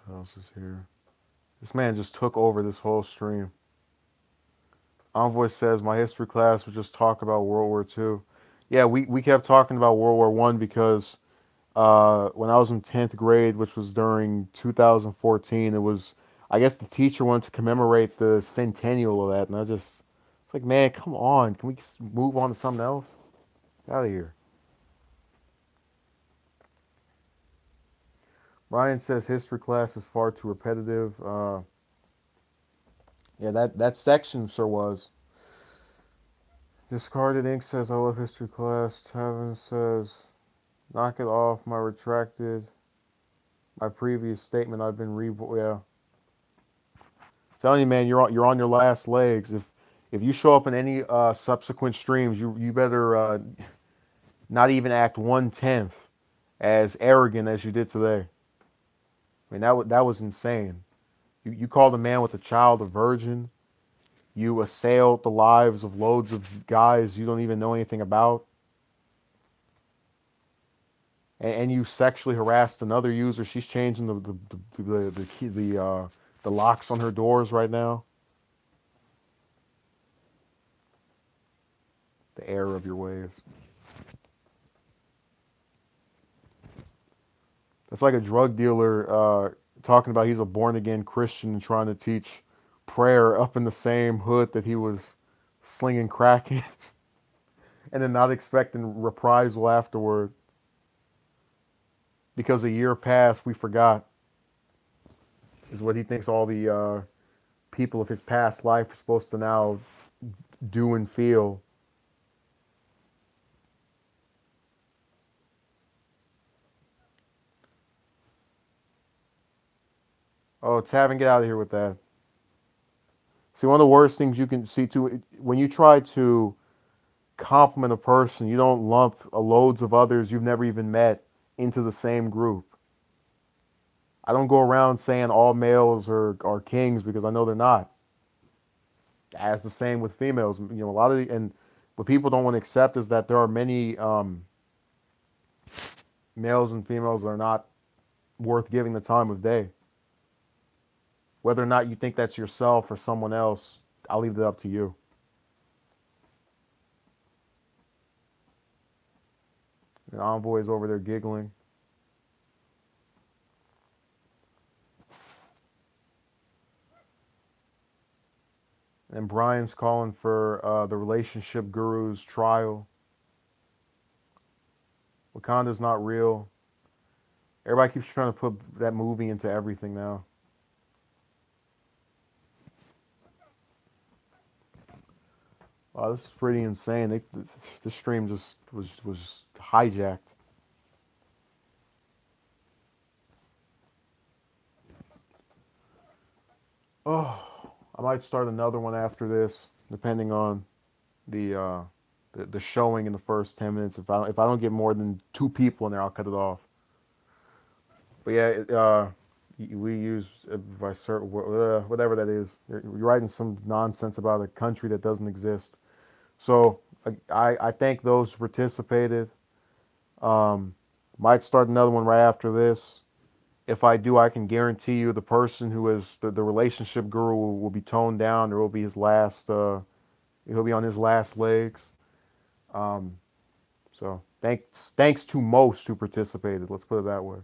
What else is here? This man just took over this whole stream. Envoy says my history class would just talk about World War Two. Yeah, we kept talking about World War One because when I was in 10th grade, which was during 2014, it was, I guess the teacher wanted to commemorate the centennial of that. And it's like, man, come on. Can we just move on to something else? Get out of here. Ryan says history class is far too repetitive. Yeah, that section sure was. Discarded ink says I love history class. Tevin says knock it off. My previous statement. I've been yeah. Telling you, man, you're on your last legs. If you show up in any subsequent streams, you better not even act 1/10 as arrogant as you did today. I mean that was insane. You called a man with a child a virgin. You assailed the lives of loads of guys you don't even know anything about, and you sexually harassed another user. She's changing the key, the locks on her doors right now. The error of your ways. That's like a drug dealer talking about he's a born again Christian and trying to teach prayer up in the same hood that he was slinging crack in, and then not expecting reprisal afterward because a year passed, we forgot, is what he thinks all the people of his past life are supposed to now do and feel. Oh, Tavin, get out of here with that. See, one of the worst things you can see too, when you try to compliment a person, you don't lump loads of others you've never even met into the same group. I don't go around saying all males are kings because I know they're not. As the same with females, a lot of and what people don't want to accept is that there are many males and females that are not worth giving the time of day. Whether or not you think that's yourself or someone else, I'll leave that up to you. The envoy's over there giggling. And Brian's calling for the relationship guru's trial. Wakanda's not real. Everybody keeps trying to put that movie into everything now. This is pretty insane. The stream just was hijacked. Oh, I might start another one after this, depending on the uh, the showing in the first 10 minutes. If I don't get more than two people in there, I'll cut it off. But yeah, we use by certain whatever that is. You're writing some nonsense about a country that doesn't exist. So I thank those who participated. Um, might start another one right after this. If I do, I can guarantee you the person who is the relationship guru will be toned down. There will be his last. He'll be on his last legs. Um, so thanks to most who participated. Let's put it that way.